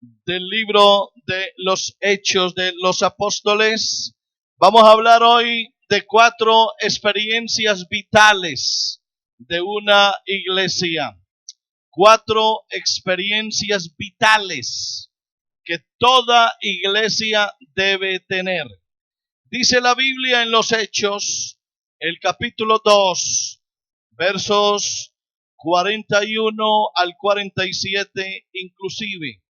del libro de los Hechos de los Apóstoles. Vamos a hablar hoy de 4 experiencias vitales de una iglesia. 4 experiencias vitales que toda iglesia debe tener. Dice la Biblia en los Hechos, el capítulo 2, versos 41 al 47 inclusive.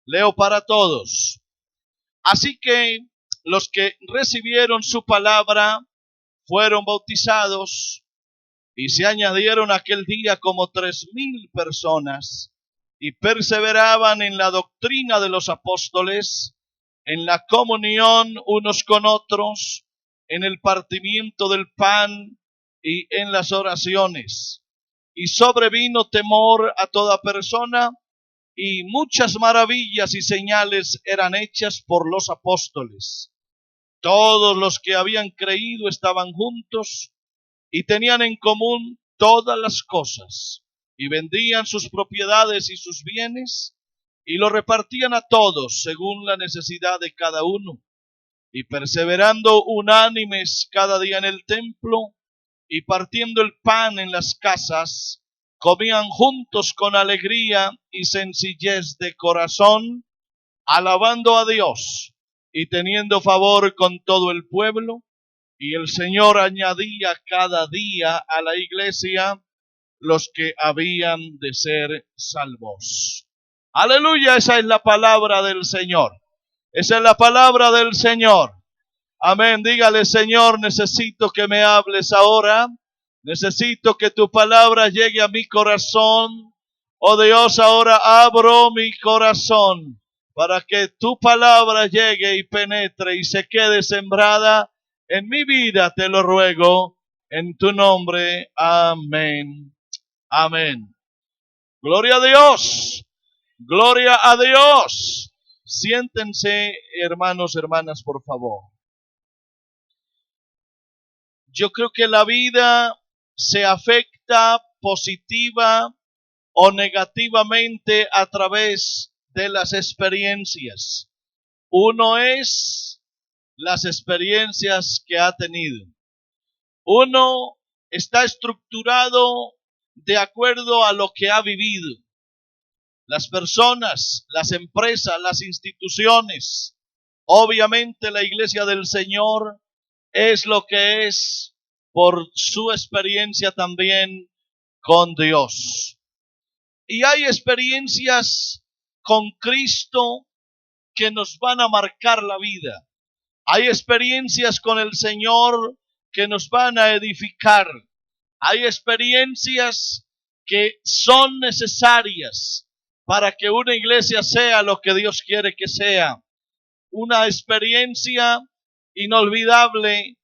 Leo para todos. Así que los que recibieron su palabra fueron bautizados y se añadieron aquel día como 3,000 personas y perseveraban en la doctrina de los apóstoles, en la comunión unos con otros, en el partimiento del pan y en las oraciones. Y sobrevino temor a toda persona, y muchas maravillas y señales eran hechas por los apóstoles. Todos los que habían creído estaban juntos y tenían en común todas las cosas, y vendían sus propiedades y sus bienes, y lo repartían a todos según la necesidad de cada uno. Y perseverando unánimes cada día en el templo, y partiendo el pan en las casas, comían juntos con alegría y sencillez de corazón, alabando a Dios y teniendo favor con todo el pueblo. Y el Señor añadía cada día a la iglesia los que habían de ser salvos. Aleluya, esa es la palabra del Señor. Esa es la palabra del Señor. Amén. Dígale: Señor, necesito que me hables ahora. Necesito que tu palabra llegue a mi corazón. Oh Dios, ahora abro mi corazón para que tu palabra llegue y penetre y se quede sembrada en mi vida. Te lo ruego en tu nombre. Amén. Amén. Gloria a Dios. Gloria a Dios. Siéntense, hermanos, hermanas, por favor. Yo creo que la vida se afecta positiva o negativamente a través de las experiencias. Uno es las experiencias que ha tenido. Uno está estructurado de acuerdo a lo que ha vivido. Las personas, las empresas, las instituciones, obviamente la iglesia del Señor es lo que es por su experiencia también con Dios. Y hay experiencias con Cristo que nos van a marcar la vida. Hay experiencias con el Señor que nos van a edificar. Hay experiencias que son necesarias para que una iglesia sea lo que Dios quiere que sea. Una experiencia inolvidable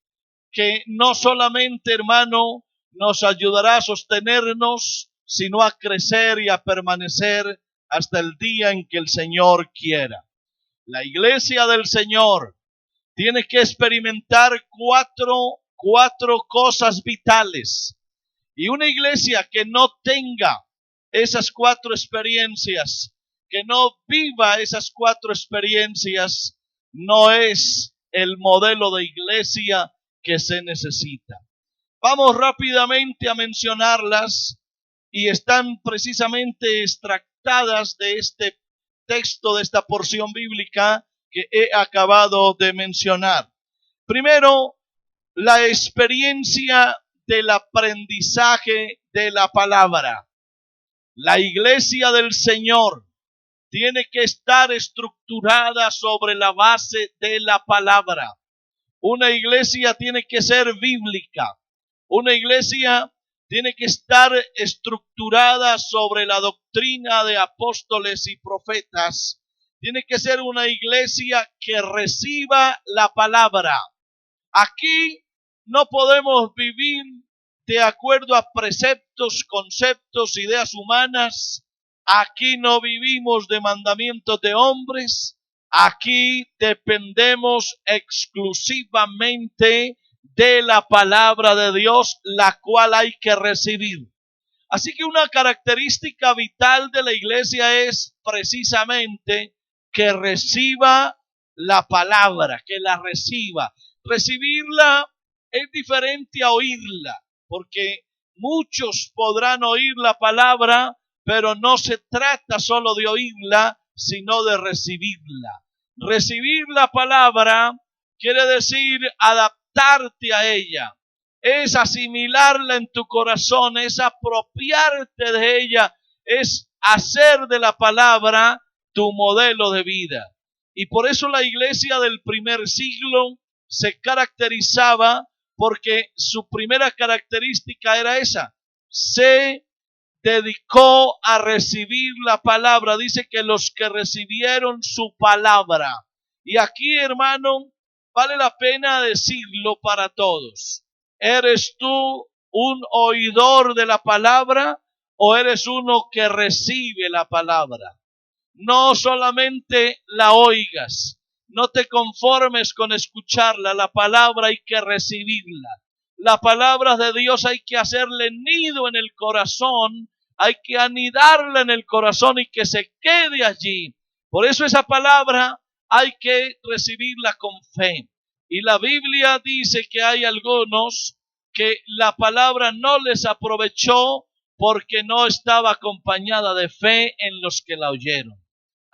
que no solamente, hermano, nos ayudará a sostenernos, sino a crecer y a permanecer hasta el día en que el Señor quiera. La iglesia del Señor tiene que experimentar cuatro cosas vitales. Y una iglesia que no tenga esas 4 experiencias, que no viva esas 4 experiencias, no es el modelo de iglesia que se necesita. Vamos rápidamente a mencionarlas y están precisamente extractadas de este texto, de esta porción bíblica que he acabado de mencionar. Primero, la experiencia del aprendizaje de la palabra. La iglesia del Señor tiene que estar estructurada sobre la base de la palabra. Una iglesia tiene que ser bíblica. Una iglesia tiene que estar estructurada sobre la doctrina de apóstoles y profetas. Tiene que ser una iglesia que reciba la palabra. Aquí no podemos vivir de acuerdo a preceptos, conceptos, ideas humanas. Aquí no vivimos de mandamientos de hombres. Aquí dependemos exclusivamente de la palabra de Dios, la cual hay que recibir. Así que una característica vital de la iglesia es precisamente que reciba la palabra, que la reciba. Recibirla es diferente a oírla, porque muchos podrán oír la palabra, pero no se trata solo de oírla, sino de recibirla. Recibir la palabra quiere decir adaptarte a ella, es asimilarla en tu corazón, es apropiarte de ella, es hacer de la palabra tu modelo de vida. Y por eso la iglesia del primer siglo se caracterizaba porque su primera característica era esa: se dedicó a recibir la palabra. Dice que los que recibieron su palabra. Y aquí, hermano, vale la pena decirlo para todos. ¿Eres tú un oidor de la palabra o eres uno que recibe la palabra? No solamente la oigas, no te conformes con escucharla, la palabra hay que recibirla. La palabra de Dios hay que hacerle nido en el corazón, hay que anidarla en el corazón y que se quede allí. Por eso esa palabra hay que recibirla con fe. Y la Biblia dice que hay algunos que la palabra no les aprovechó porque no estaba acompañada de fe en los que la oyeron.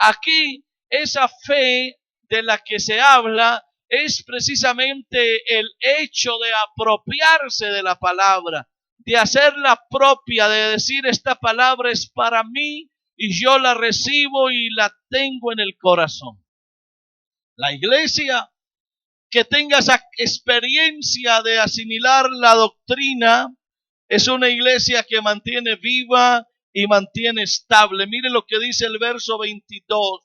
Aquí, esa fe de la que se habla es precisamente el hecho de apropiarse de la palabra, de hacerla propia, de decir: esta palabra es para mí y yo la recibo y la tengo en el corazón. La iglesia que tenga esa experiencia de asimilar la doctrina es una iglesia que mantiene viva y mantiene estable. Mire lo que dice el verso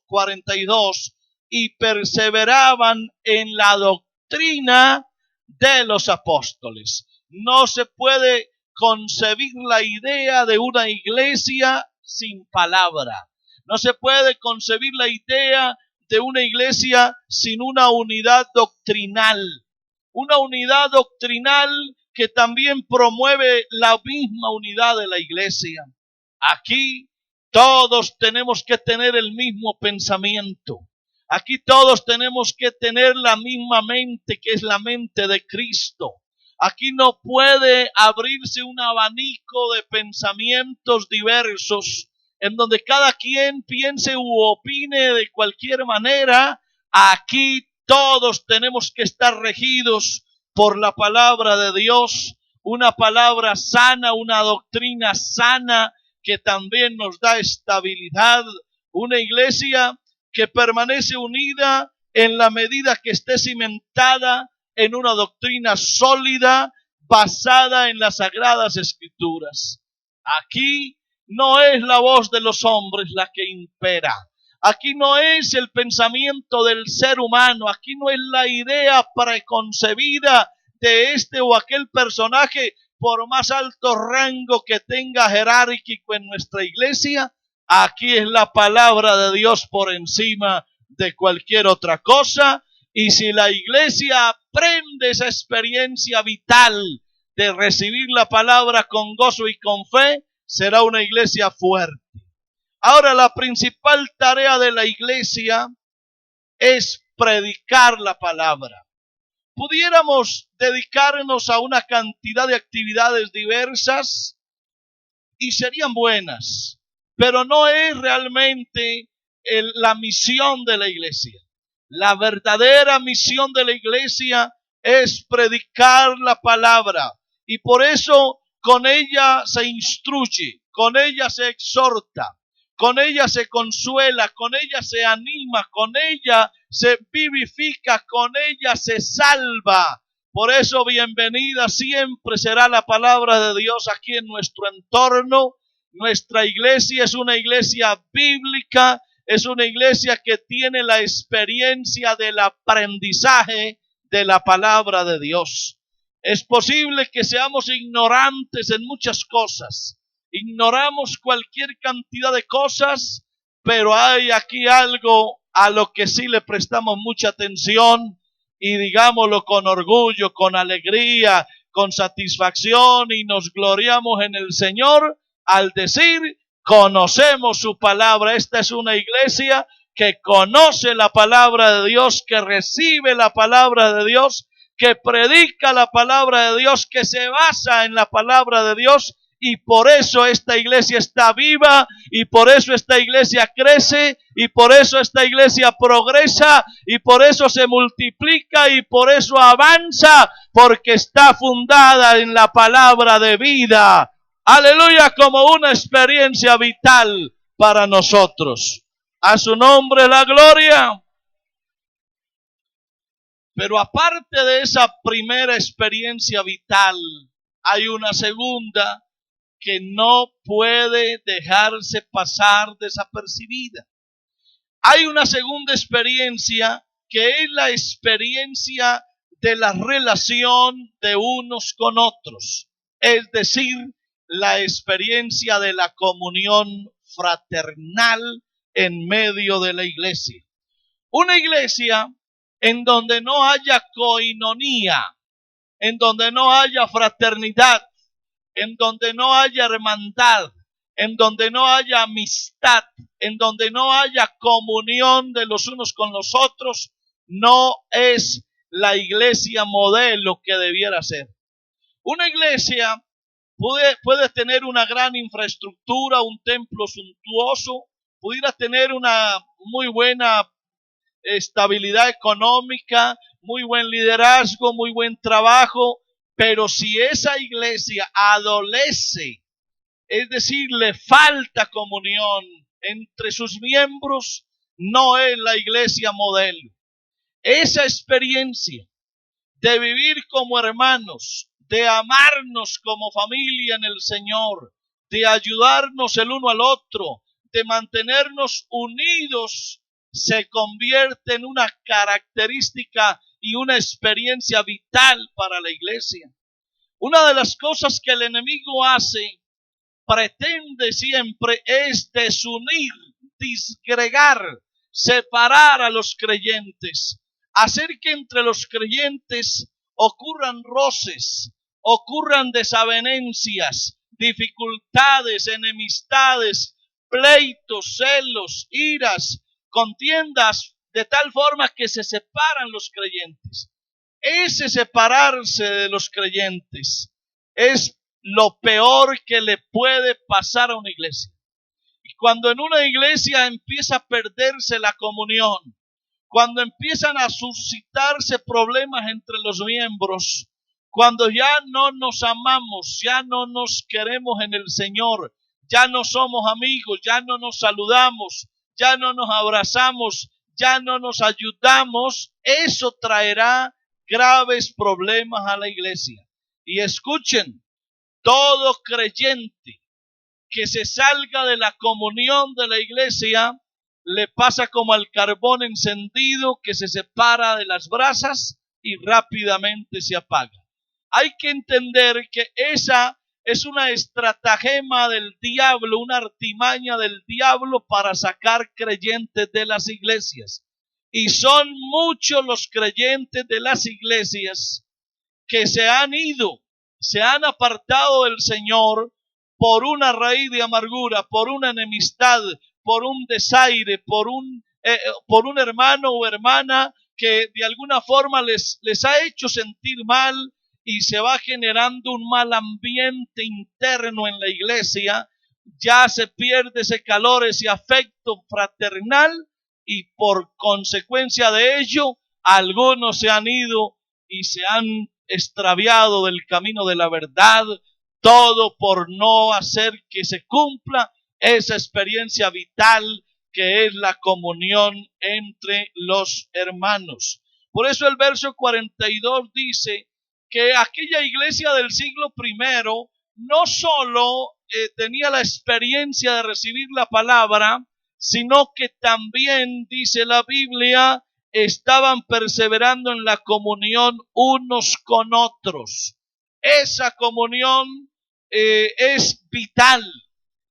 42, y perseveraban en la doctrina de los apóstoles. No se puede concebir la idea de una iglesia sin palabra. No se puede concebir la idea de una iglesia sin una unidad doctrinal. Una unidad doctrinal que también promueve la misma unidad de la iglesia. Aquí todos tenemos que tener el mismo pensamiento. Aquí todos tenemos que tener la misma mente, que es la mente de Cristo. Aquí no puede abrirse un abanico de pensamientos diversos en donde cada quien piense u opine de cualquier manera. Aquí todos tenemos que estar regidos por la palabra de Dios, una palabra sana, una doctrina sana que también nos da estabilidad, una iglesia que permanece unida en la medida que esté cimentada en una doctrina sólida basada en las sagradas escrituras. Aquí no es la voz de los hombres la que impera. Aquí no es el pensamiento del ser humano. Aquí no es la idea preconcebida de este o aquel personaje, por más alto rango que tenga jerárquico en nuestra iglesia. Aquí es la palabra de Dios por encima de cualquier otra cosa. Y si la iglesia aprende esa experiencia vital de recibir la palabra con gozo y con fe, será una iglesia fuerte. Ahora, la principal tarea de la iglesia es predicar la palabra. Pudiéramos dedicarnos a una cantidad de actividades diversas y serían buenas, pero no es realmente la misión de la iglesia. La verdadera misión de la iglesia es predicar la palabra, y por eso con ella se instruye, con ella se exhorta, con ella se consuela, con ella se anima, con ella se vivifica, con ella se salva. Por eso bienvenida siempre será la palabra de Dios aquí en nuestro entorno. Nuestra iglesia es una iglesia bíblica, es una iglesia que tiene la experiencia del aprendizaje de la palabra de Dios. Es posible que seamos ignorantes en muchas cosas. Ignoramos cualquier cantidad de cosas, pero hay aquí algo a lo que sí le prestamos mucha atención y digámoslo con orgullo, con alegría, con satisfacción, y nos gloriamos en el Señor al decir: conocemos su palabra. Esta es una iglesia que conoce la palabra de Dios, que recibe la palabra de Dios, que predica la palabra de Dios, que se basa en la palabra de Dios. Y por eso esta iglesia está viva, y por eso esta iglesia crece, y por eso esta iglesia progresa, y por eso se multiplica, y por eso avanza, porque está fundada en la palabra de vida. Aleluya, como una experiencia vital para nosotros. A su nombre la gloria. Pero aparte de esa primera experiencia vital, hay una segunda que no puede dejarse pasar desapercibida. Hay una segunda experiencia que es la experiencia de la relación de unos con otros, es decir, la experiencia de la comunión fraternal en medio de la iglesia. Una iglesia en donde no haya coinonía, en donde no haya fraternidad, en donde no haya hermandad, en donde no haya amistad, en donde no haya comunión de los unos con los otros, no es la iglesia modelo que debiera ser. Una iglesia puede tener una gran infraestructura, un templo suntuoso, pudiera tener una muy buena estabilidad económica, muy buen liderazgo, muy buen trabajo, pero si esa iglesia adolece, es decir, le falta comunión entre sus miembros, no es la iglesia modelo. Esa experiencia de vivir como hermanos, de amarnos como familia en el Señor, de ayudarnos el uno al otro, de mantenernos unidos, se convierte en una característica y una experiencia vital para la iglesia. Una de las cosas que el enemigo hace, pretende siempre, es desunir, disgregar, separar a los creyentes, hacer que entre los creyentes ocurran roces, ocurran desavenencias, dificultades, enemistades, pleitos, celos, iras, contiendas, de tal forma que se separan los creyentes. Ese separarse de los creyentes es lo peor que le puede pasar a una iglesia. Y cuando en una iglesia empieza a perderse la comunión, cuando empiezan a suscitarse problemas entre los miembros, cuando ya no nos amamos, ya no nos queremos en el Señor, ya no somos amigos, ya no nos saludamos, ya no nos abrazamos, ya no nos ayudamos, eso traerá graves problemas a la iglesia. Y escuchen, todo creyente que se salga de la comunión de la iglesia le pasa como al carbón encendido que se separa de las brasas y rápidamente se apaga. Hay que entender que esa es una estratagema del diablo, una artimaña del diablo para sacar creyentes de las iglesias. Y son muchos los creyentes de las iglesias que se han ido, se han apartado del Señor por una raíz de amargura, por una enemistad, por un desaire, por un hermano o hermana que de alguna forma les ha hecho sentir mal, y se va generando un mal ambiente interno en la iglesia. Ya se pierde ese calor, ese afecto fraternal, y por consecuencia de ello, algunos se han ido y se han extraviado del camino de la verdad, todo por no hacer que se cumpla esa experiencia vital que es la comunión entre los hermanos. Por eso el verso 42 dice que aquella iglesia del siglo primero no solo tenía la experiencia de recibir la palabra, sino que también, dice la Biblia, estaban perseverando en la comunión unos con otros. Esa comunión es vital.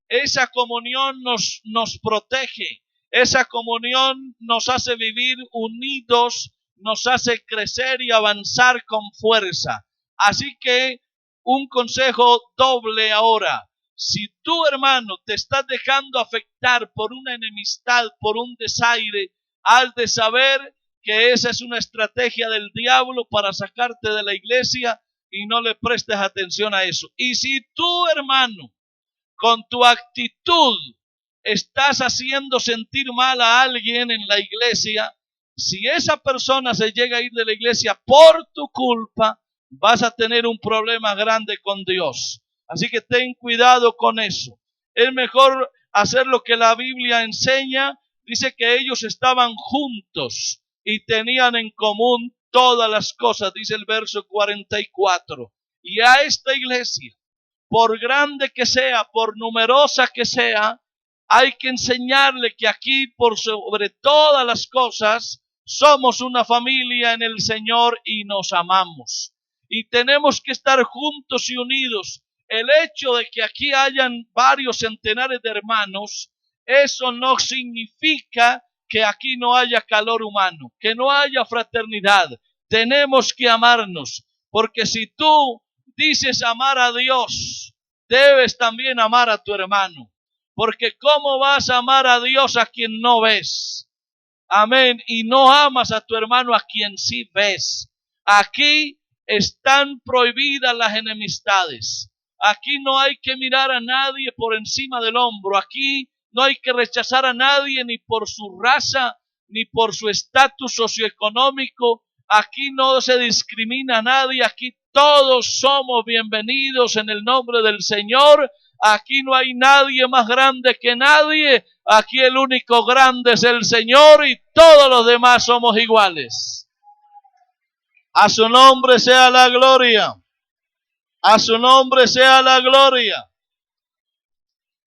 Esa comunión nos protege. Esa comunión nos hace vivir unidos, nos hace crecer y avanzar con fuerza. Así que un consejo doble ahora. Si tú, hermano, te estás dejando afectar por una enemistad, por un desaire, has de saber que esa es una estrategia del diablo para sacarte de la iglesia y no le prestes atención a eso. Y si tú, hermano, con tu actitud estás haciendo sentir mal a alguien en la iglesia, si esa persona se llega a ir de la iglesia por tu culpa, vas a tener un problema grande con Dios. Así que ten cuidado con eso. Es mejor hacer lo que la Biblia enseña. Dice que ellos estaban juntos y tenían en común todas las cosas, dice el verso 44. Y a esta iglesia, por grande que sea, por numerosa que sea, hay que enseñarle que aquí, por sobre todas las cosas, somos una familia en el Señor y nos amamos. Y tenemos que estar juntos y unidos. El hecho de que aquí hayan varios centenares de hermanos, eso no significa que aquí no haya calor humano, que no haya fraternidad. Tenemos que amarnos, porque si tú dices amar a Dios, debes también amar a tu hermano. Porque ¿cómo vas a amar a Dios a quien no ves? Amén. Y no amas a tu hermano a quien sí ves. Aquí están prohibidas las enemistades. Aquí no hay que mirar a nadie por encima del hombro. Aquí no hay que rechazar a nadie ni por su raza, ni por su estatus socioeconómico. Aquí no se discrimina a nadie. Aquí todos somos bienvenidos en el nombre del Señor. Aquí no hay nadie más grande que nadie. Aquí el único grande es el Señor y todos los demás somos iguales. A su nombre sea la gloria. A su nombre sea la gloria.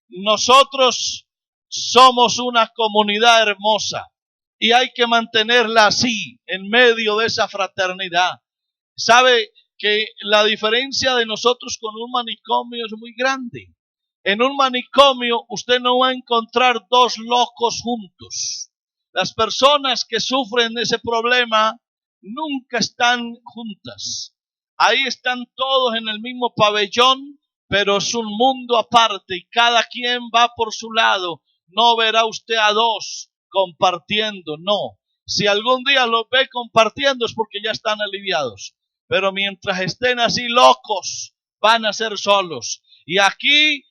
Nosotros somos una comunidad hermosa y hay que mantenerla así, en medio de esa fraternidad. ¿Sabe que la diferencia de nosotros con un manicomio es muy grande? En un manicomio usted no va a encontrar dos locos juntos. Las personas que sufren ese problema nunca están juntas. Ahí están todos en el mismo pabellón, pero es un mundo aparte y cada quien va por su lado. No verá usted a dos compartiendo, no. Si algún día los ve compartiendo es porque ya están aliviados. Pero mientras estén así locos, van a ser solos. Y aquí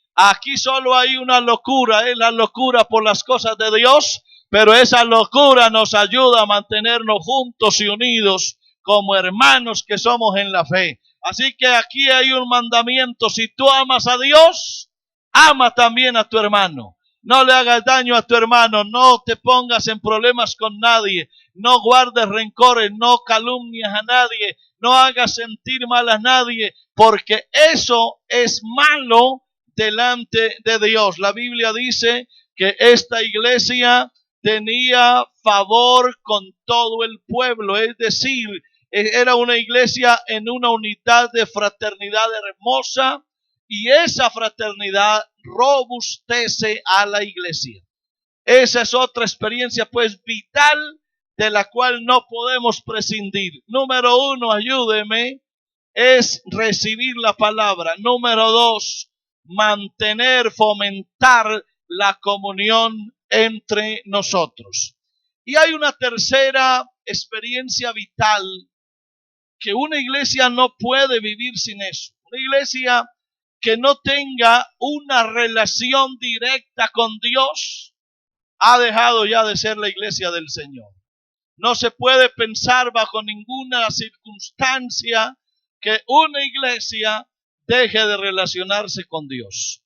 solo hay una locura, es la locura por las cosas de Dios, pero esa locura nos ayuda a mantenernos juntos y unidos como hermanos que somos en la fe. Así que aquí hay un mandamiento: si tú amas a Dios, ama también a tu hermano. No le hagas daño a tu hermano, no te pongas en problemas con nadie, no guardes rencores, no calumnias a nadie, no hagas sentir mal a nadie, porque eso es malo delante de Dios. La Biblia dice que esta iglesia tenía favor con todo el pueblo, es decir, era una iglesia en una unidad de fraternidad hermosa, y esa fraternidad robustece a la iglesia. Esa es otra experiencia pues vital de la cual no podemos prescindir. Número 1, ayúdeme, es recibir la palabra. Número 2, mantener, fomentar la comunión entre nosotros. Y hay una tercera experiencia vital que una iglesia no puede vivir sin eso. Una iglesia que no tenga una relación directa con Dios ha dejado ya de ser la iglesia del Señor. No se puede pensar bajo ninguna circunstancia que una iglesia deje de relacionarse con Dios.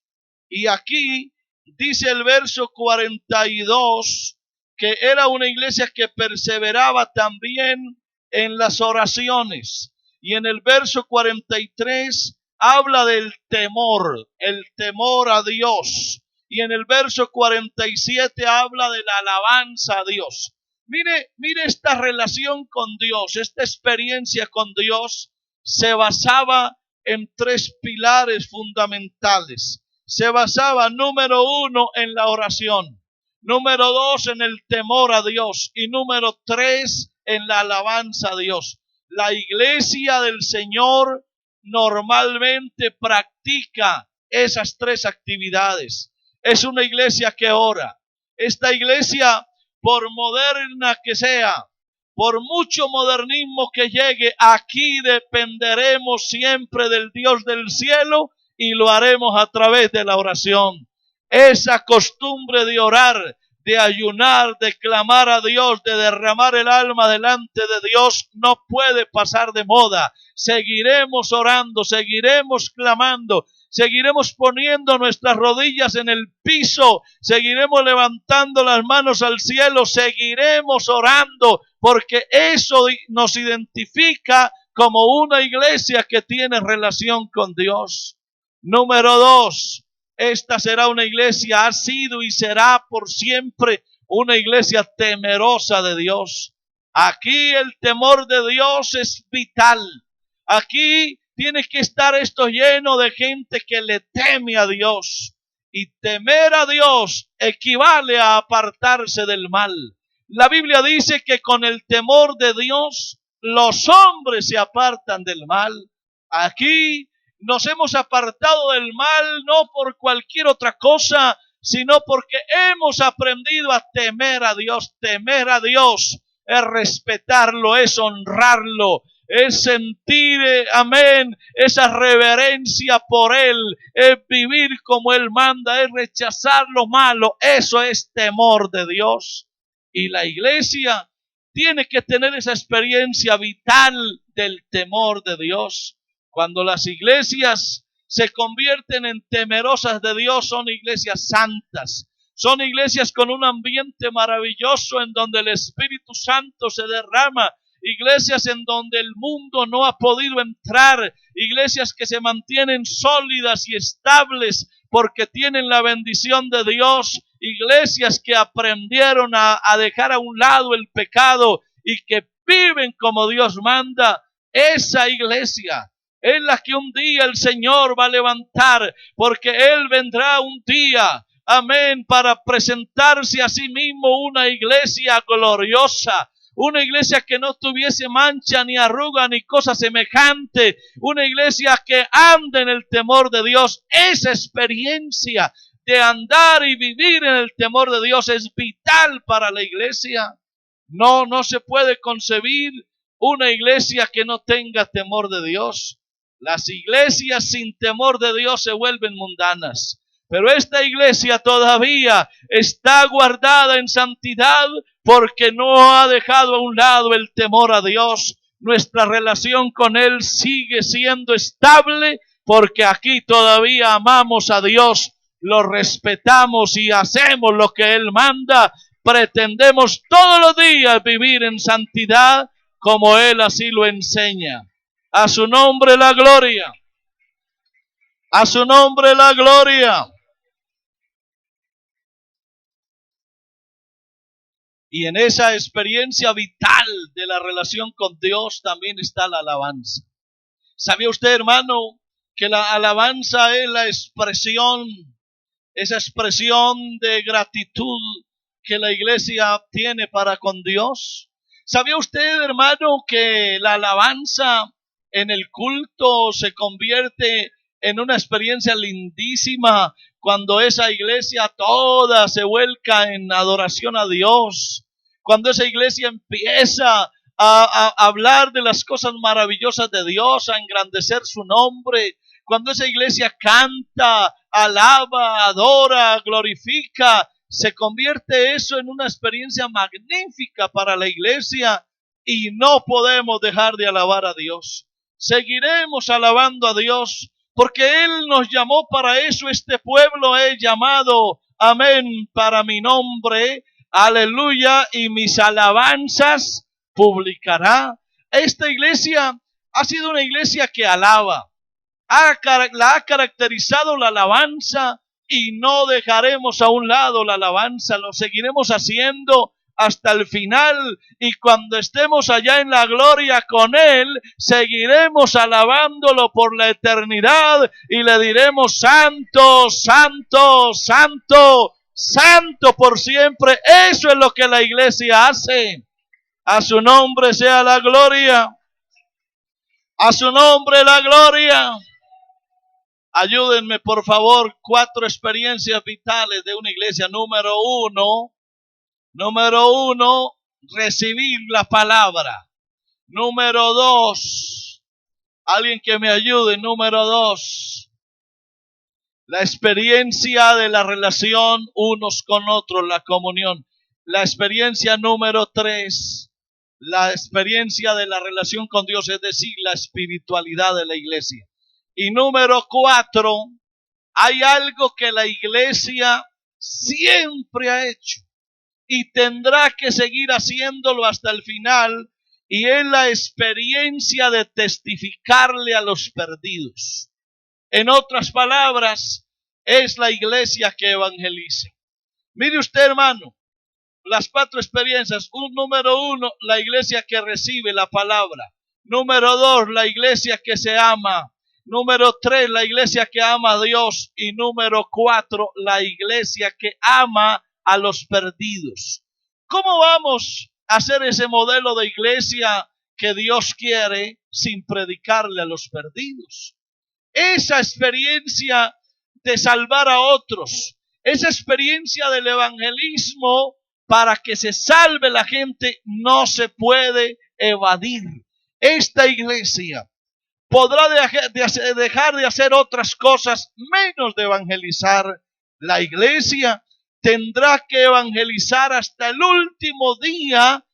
Y aquí dice el verso 42 que era una iglesia que perseveraba también en las oraciones. Y en el verso 43 habla del temor, el temor a Dios. Y en el verso 47 habla de la alabanza a Dios. Mire esta relación con Dios, esta experiencia con Dios se basaba en 3 pilares fundamentales. Se basaba, número 1, en la oración. Número 2, en el temor a Dios. Y número 3, en la alabanza a Dios. La iglesia del Señor normalmente practica esas tres actividades. Es una iglesia que ora. Esta iglesia, por moderna que sea, por mucho modernismo que llegue, aquí dependeremos siempre del Dios del cielo y lo haremos a través de la oración. Esa costumbre de orar, de ayunar, de clamar a Dios, de derramar el alma delante de Dios, no puede pasar de moda. Seguiremos orando, seguiremos clamando, seguiremos poniendo nuestras rodillas en el piso, seguiremos levantando las manos al cielo, seguiremos orando, porque eso nos identifica como una iglesia que tiene relación con Dios. Número 2, esta será una iglesia, ha sido y será por siempre una iglesia temerosa de Dios. Aquí el temor de Dios es vital. Aquí tiene que estar esto lleno de gente que le teme a Dios. Y temer a Dios equivale a apartarse del mal. La Biblia dice que con el temor de Dios los hombres se apartan del mal. Aquí nos hemos apartado del mal no por cualquier otra cosa, sino porque hemos aprendido a temer a Dios. Temer a Dios es respetarlo, es honrarlo, es sentir, amén, esa reverencia por Él, es vivir como Él manda, es rechazar lo malo. Eso es temor de Dios. Y la iglesia tiene que tener esa experiencia vital del temor de Dios. Cuando las iglesias se convierten en temerosas de Dios, son iglesias santas. Son iglesias con un ambiente maravilloso en donde el Espíritu Santo se derrama. Iglesias en donde el mundo no ha podido entrar. Iglesias que se mantienen sólidas y estables porque tienen la bendición de Dios. Iglesias que aprendieron a dejar a un lado el pecado y que viven como Dios manda. Esa iglesia es la que un día el Señor va a levantar, porque Él vendrá un día, amén, para presentarse a sí mismo una iglesia gloriosa, una iglesia que no tuviese mancha ni arruga ni cosa semejante, una iglesia que ande en el temor de Dios. Esa experiencia de andar y vivir en el temor de Dios es vital para la iglesia. No se puede concebir una iglesia que no tenga temor de Dios. Las iglesias sin temor de Dios se vuelven mundanas. Pero esta iglesia todavía está guardada en santidad porque no ha dejado a un lado el temor a Dios. Nuestra relación con Él sigue siendo estable porque aquí todavía amamos a Dios, lo respetamos y hacemos lo que Él manda. Pretendemos todos los días vivir en santidad como Él así lo enseña. A su nombre la gloria. A su nombre la gloria. Y en esa experiencia vital de la relación con Dios también está la alabanza. ¿Sabía usted, hermano, que la alabanza es la expresión, esa expresión de gratitud que la iglesia tiene para con Dios? ¿Sabía usted, hermano, que la alabanza en el culto se convierte en una experiencia lindísima cuando esa iglesia toda se vuelca en adoración a Dios? Cuando esa iglesia empieza a hablar de las cosas maravillosas de Dios, a engrandecer su nombre, cuando esa iglesia canta, alaba, adora, glorifica, se convierte eso en una experiencia magnífica para la iglesia y no podemos dejar de alabar a Dios. Seguiremos alabando a Dios porque Él nos llamó para eso. Este pueblo es llamado, amén, para mi nombre, aleluya, y mis alabanzas publicará. Esta iglesia ha sido una iglesia que alaba, la ha caracterizado la alabanza y no dejaremos a un lado la alabanza, lo seguiremos haciendo hasta el final y cuando estemos allá en la gloria con Él, seguiremos alabándolo por la eternidad y le diremos santo, santo, santo, santo por siempre. Eso es lo que la iglesia hace. A su nombre sea la gloria. A su nombre la gloria. Ayúdenme, por favor, 4 experiencias vitales de una iglesia. Número uno, recibir la palabra. Número 2, alguien que me ayude. Número 2, la experiencia de la relación unos con otros, la comunión. La experiencia número 3, la experiencia de la relación con Dios, es decir, la espiritualidad de la iglesia. Y número 4, hay algo que la iglesia siempre ha hecho y tendrá que seguir haciéndolo hasta el final, y es la experiencia de testificarle a los perdidos. En otras palabras, es la iglesia que evangeliza. Mire usted, hermano, las 4 experiencias. Número 1, la iglesia que recibe la palabra. Número 2, la iglesia que se ama. Número 3, la iglesia que ama a Dios. Y número 4, la iglesia que ama a los perdidos. ¿Cómo vamos a hacer ese modelo de iglesia que Dios quiere sin predicarle a los perdidos? Esa experiencia de salvar a otros, esa experiencia del evangelismo para que se salve la gente, no se puede evadir. Esta iglesia podrá dejar de hacer otras cosas menos de evangelizar. La iglesia tendrá que evangelizar hasta el último día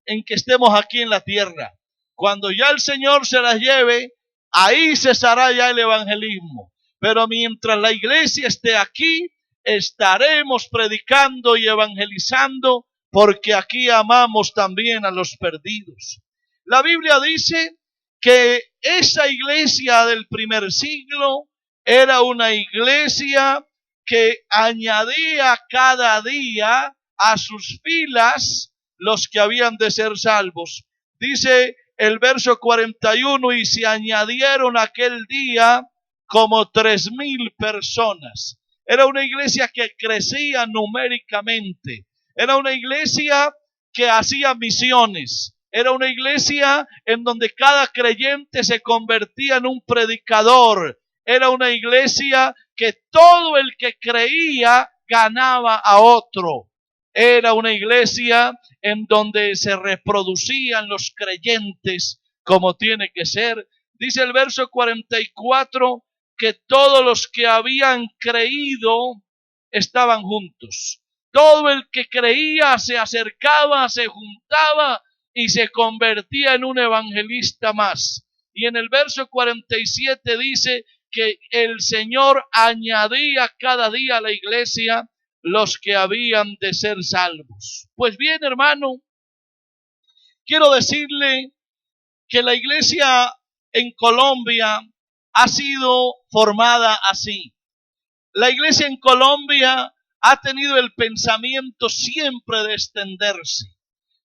en que estemos aquí en la tierra. Cuando ya el Señor se las lleve, ahí cesará ya el evangelismo. Pero mientras la iglesia esté aquí, estaremos predicando y evangelizando, porque aquí amamos también a los perdidos. La Biblia dice que esa iglesia del primer siglo era una iglesia que añadía cada día a sus filas los que habían de ser salvos. Dice el verso 41, y se añadieron aquel día como 3,000 personas. Era una iglesia que crecía numéricamente. Era una iglesia que hacía misiones. Era una iglesia en donde cada creyente se convertía en un predicador. Era una iglesia que todo el que creía ganaba a otro. Era una iglesia en donde se reproducían los creyentes como tiene que ser. Dice el verso 44 que todos los que habían creído estaban juntos. Todo el que creía se acercaba, se juntaba y se convertía en un evangelista más. Y en el verso 47 dice que el Señor añadía cada día a la iglesia los que habían de ser salvos. Pues bien, hermano, quiero decirle que la iglesia en Colombia ha sido formada así. La iglesia en Colombia ha tenido el pensamiento siempre de extenderse,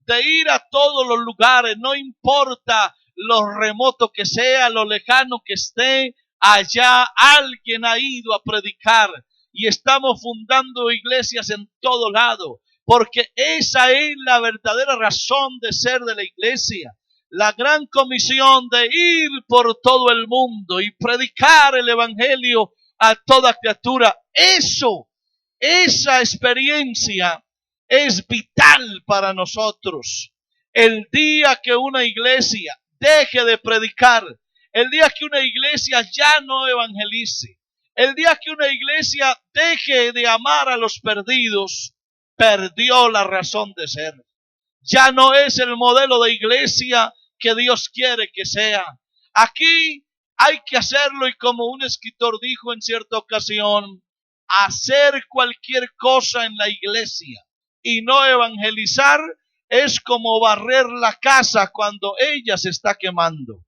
de ir a todos los lugares, no importa lo remoto que sea, lo lejano que esté, allá alguien ha ido a predicar. Y estamos fundando iglesias en todo lado, porque esa es la verdadera razón de ser de la iglesia. La gran comisión de ir por todo el mundo y predicar el evangelio a toda criatura. Esa experiencia es vital para nosotros. El día que una iglesia deje de predicar, el día que una iglesia ya no evangelice, el día que una iglesia deje de amar a los perdidos, perdió la razón de ser. Ya no es el modelo de iglesia que Dios quiere que sea. Aquí hay que hacerlo, y como un escritor dijo en cierta ocasión, hacer cualquier cosa en la iglesia y no evangelizar es como barrer la casa cuando ella se está quemando.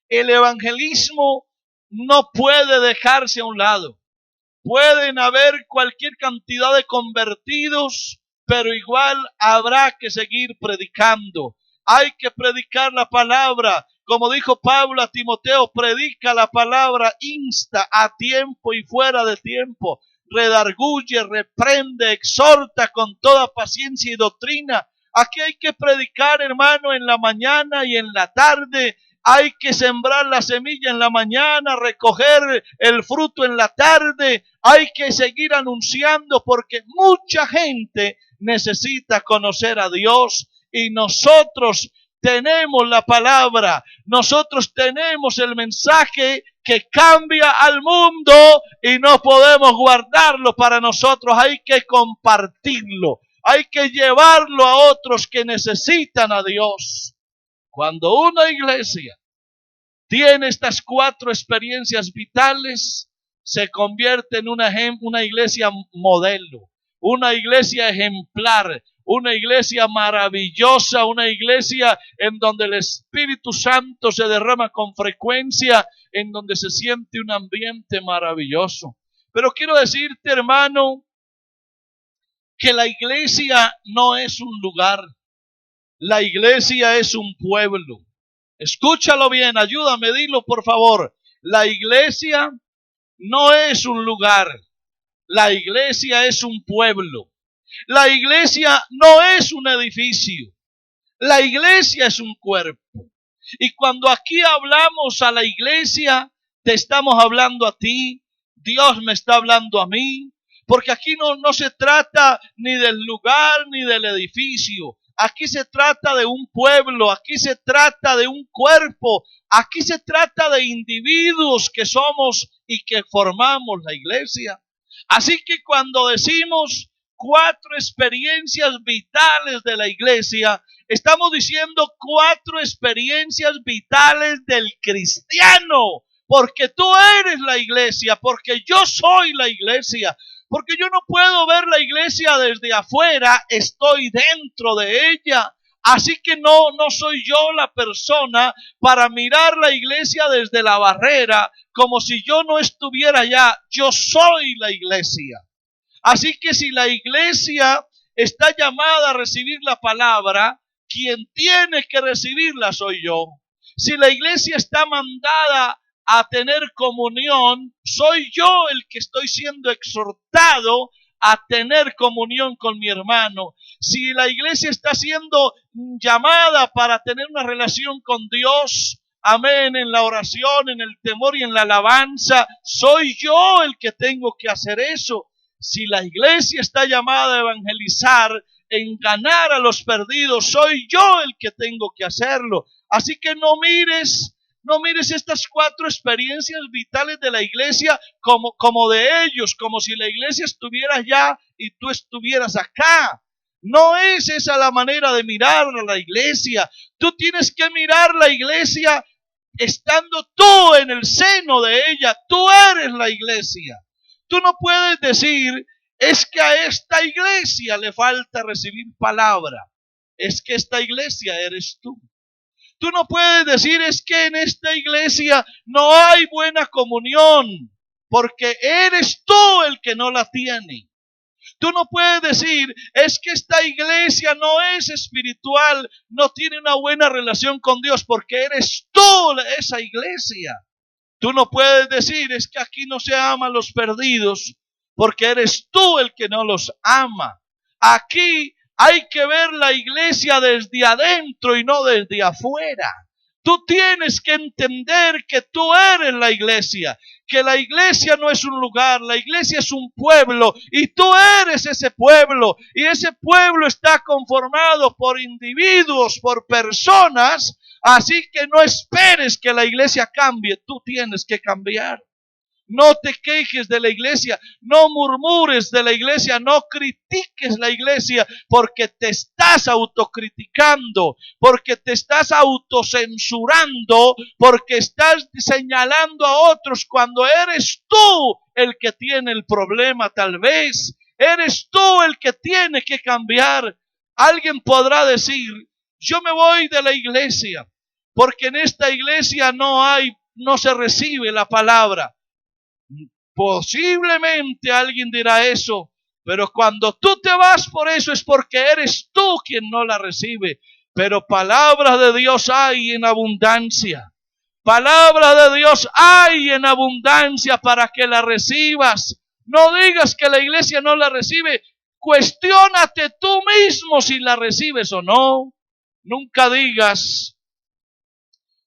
El evangelismo no puede dejarse a un lado. Pueden haber cualquier cantidad de convertidos, pero igual habrá que seguir predicando. Hay que predicar la palabra. Como dijo Pablo a Timoteo, predica la palabra, insta a tiempo y fuera de tiempo, redarguye, reprende, exhorta con toda paciencia y doctrina. Aquí hay que predicar, hermano, en la mañana y en la tarde, hay que sembrar la semilla en la mañana, recoger el fruto en la tarde, hay que seguir anunciando porque mucha gente necesita conocer a Dios y nosotros tenemos la palabra, nosotros tenemos el mensaje que cambia al mundo y no podemos guardarlo para nosotros, hay que compartirlo, hay que llevarlo a otros que necesitan a Dios. Cuando una iglesia tiene estas 4 experiencias vitales, se convierte en una iglesia modelo, una iglesia ejemplar, una iglesia maravillosa, una iglesia en donde el Espíritu Santo se derrama con frecuencia, en donde se siente un ambiente maravilloso. Pero quiero decirte, hermano, que la iglesia no es un lugar, la iglesia es un pueblo. Escúchalo bien, ayúdame, dilo por favor. La iglesia no es un lugar, la iglesia es un pueblo. La iglesia no es un edificio, la iglesia es un cuerpo. Y cuando aquí hablamos a la iglesia, te estamos hablando a ti, Dios me está hablando a mí, porque aquí no se trata ni del lugar ni del edificio. Aquí se trata de un pueblo, aquí se trata de un cuerpo, aquí se trata de individuos que somos y que formamos la iglesia. Así que cuando decimos 4 experiencias vitales de la iglesia, estamos diciendo 4 experiencias vitales del cristiano, porque tú eres la iglesia, porque yo soy la iglesia. Porque yo no puedo ver la iglesia desde afuera, estoy dentro de ella. Así que no soy yo la persona para mirar la iglesia desde la barrera, como si yo no estuviera allá. Yo soy la iglesia. Así que si la iglesia está llamada a recibir la palabra, quien tiene que recibirla soy yo. Si la iglesia está mandada a tener comunión, soy yo el que estoy siendo exhortado a tener comunión con mi hermano. Si la iglesia está siendo llamada para tener una relación con Dios, amén, en la oración, en el temor y en la alabanza, soy yo el que tengo que hacer eso. Si la iglesia está llamada a evangelizar, en ganar a los perdidos, soy yo el que tengo que hacerlo. Así que no mires estas 4 experiencias vitales de la iglesia como de ellos, como si la iglesia estuviera allá y tú estuvieras acá. No es esa la manera de mirar a la iglesia. Tú tienes que mirar la iglesia estando tú en el seno de ella. Tú eres la iglesia. Tú no puedes decir, es que a esta iglesia le falta recibir palabra. Es que esta iglesia eres tú. Tú no puedes decir, es que en esta iglesia no hay buena comunión, porque eres tú el que no la tiene. Tú no puedes decir, es que esta iglesia no es espiritual, no tiene una buena relación con Dios, porque eres tú esa iglesia. Tú no puedes decir, es que aquí no se ama a los perdidos, porque eres tú el que no los ama. Aquí hay que ver la iglesia desde adentro y no desde afuera. Tú tienes que entender que tú eres la iglesia, que la iglesia no es un lugar, la iglesia es un pueblo y tú eres ese pueblo y ese pueblo está conformado por individuos, por personas, así que no esperes que la iglesia cambie, tú tienes que cambiar. No te quejes de la iglesia, no murmures de la iglesia, no critiques la iglesia porque te estás autocriticando, porque te estás autocensurando, porque estás señalando a otros cuando eres tú el que tiene el problema tal vez. Eres tú el que tiene que cambiar. Alguien podrá decir, yo me voy de la iglesia porque en esta iglesia no se recibe la palabra. Posiblemente alguien dirá eso, pero cuando tú te vas por eso es porque eres tú quien no la recibe. Pero palabra de Dios hay en abundancia. Palabra de Dios hay en abundancia para que la recibas. No digas que la iglesia no la recibe. Cuestiónate tú mismo si la recibes o no. Nunca digas,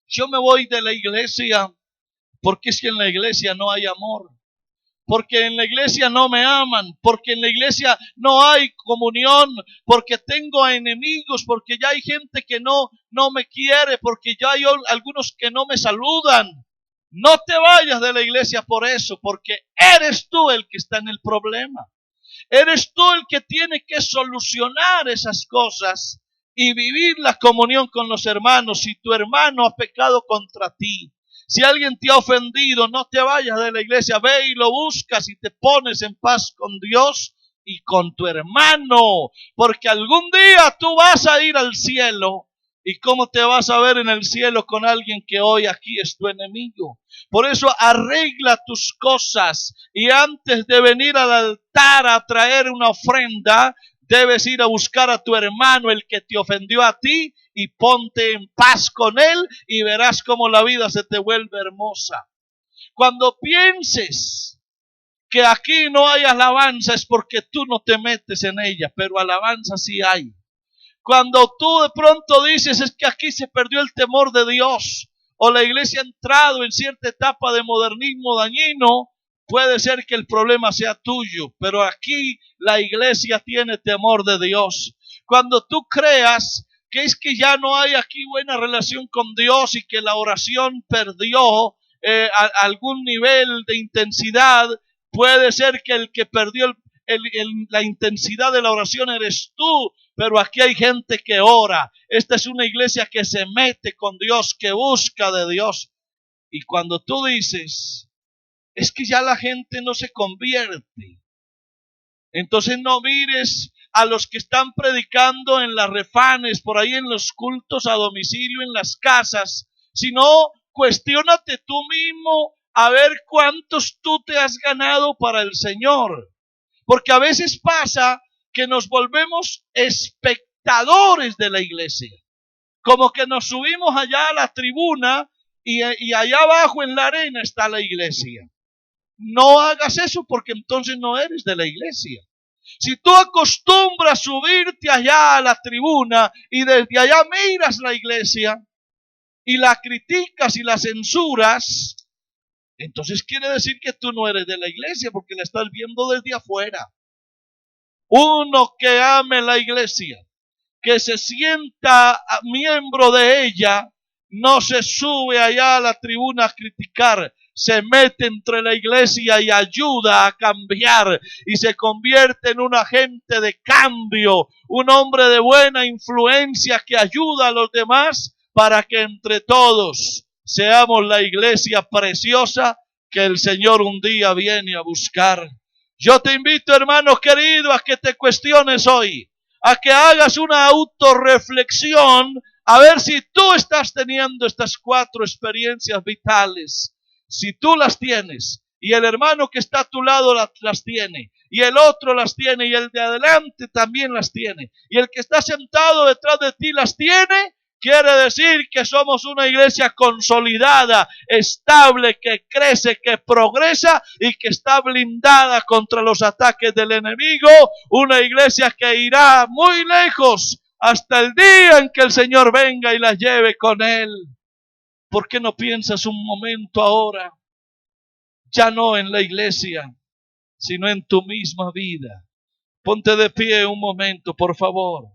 Yo me voy de la iglesia porque es que en la iglesia no hay amor, porque en la iglesia no me aman, porque en la iglesia no hay comunión, porque tengo enemigos, porque ya hay gente que no me quiere, porque ya hay algunos que no me saludan. No te vayas de la iglesia por eso, porque eres tú el que está en el problema. Eres tú el que tiene que solucionar esas cosas y vivir la comunión con los hermanos. Si tu hermano ha pecado contra ti, si alguien te ha ofendido, no te vayas de la iglesia, ve y lo buscas y te pones en paz con Dios y con tu hermano, porque algún día tú vas a ir al cielo. ¿Y cómo te vas a ver en el cielo con alguien que hoy aquí es tu enemigo? Por eso arregla tus cosas y antes de venir al altar a traer una ofrenda, debes ir a buscar a tu hermano, el que te ofendió a ti, y ponte en paz con él y verás cómo la vida se te vuelve hermosa. Cuando pienses que aquí no hay alabanza es porque tú no te metes en ella, pero alabanza sí hay. Cuando tú de pronto dices es que aquí se perdió el temor de Dios o la iglesia ha entrado en cierta etapa de modernismo dañino, puede ser que el problema sea tuyo, pero aquí la iglesia tiene temor de Dios. Cuando tú creas que es que ya no hay aquí buena relación con Dios y que la oración perdió algún nivel de intensidad, puede ser que el que perdió la intensidad de la oración eres tú, pero aquí hay gente que ora. Esta es una iglesia que se mete con Dios, que busca de Dios. Y cuando tú dices, es que ya la gente no se convierte, entonces no mires a los que están predicando en las refanes, por ahí en los cultos a domicilio, en las casas, sino cuestiónate tú mismo a ver cuántos tú te has ganado para el Señor. Porque a veces pasa que nos volvemos espectadores de la iglesia. Como que nos subimos allá a la tribuna y allá abajo en la arena está la iglesia. No hagas eso porque entonces no eres de la iglesia. Si tú acostumbras subirte allá a la tribuna y desde allá miras la iglesia y la criticas y la censuras, entonces quiere decir que tú no eres de la iglesia porque la estás viendo desde afuera. Uno que ame la iglesia, que se sienta miembro de ella, no se sube allá a la tribuna a criticar, se mete entre la iglesia y ayuda a cambiar y se convierte en un agente de cambio, un hombre de buena influencia que ayuda a los demás para que entre todos seamos la iglesia preciosa que el Señor un día viene a buscar. Yo te invito, hermano querido, a que te cuestiones hoy, a que hagas una autorreflexión, a ver si tú estás teniendo estas 4 experiencias vitales. Si tú las tienes, y el hermano que está a tu lado las tiene, y el otro las tiene, y el de adelante también las tiene, y el que está sentado detrás de ti las tiene, quiere decir que somos una iglesia consolidada, estable, que crece, que progresa y que está blindada contra los ataques del enemigo. Una iglesia que irá muy lejos hasta el día en que el Señor venga y la lleve con él. ¿Por qué no piensas un momento ahora? Ya no en la iglesia, sino en tu misma vida. Ponte de pie un momento, por favor.